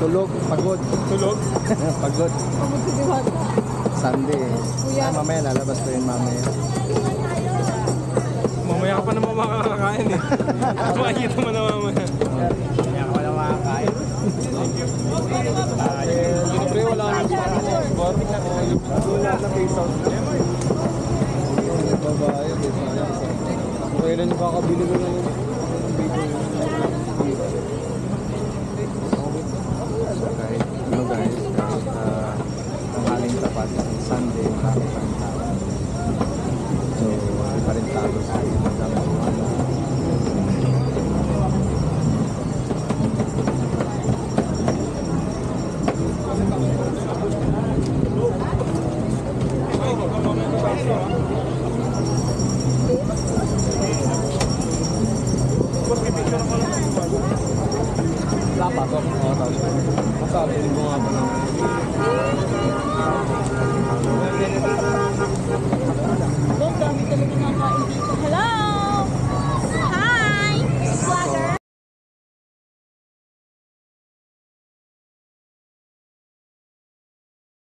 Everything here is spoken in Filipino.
Tulog, pagod. Tulog? Pagod. Pagod si Diwata. Sunday. Ay, mamaya lalabas ko yun mamaya. Mamaya ka pa naman makakakain eh. Makikita mo na mamaya. Mamaya ka wala makakain. Siyempre wala nang bar. Wala na face out. Babae, di sana. Kailan yung kakabili ko ng Kahit, ano guys, kahit tanghaling tapat, Sunday, marami pa rin tao. So, hindi pa rin tao sa magandang umaga. Wala pa ako. Oo, tapos. Masabi ko nga pa lang.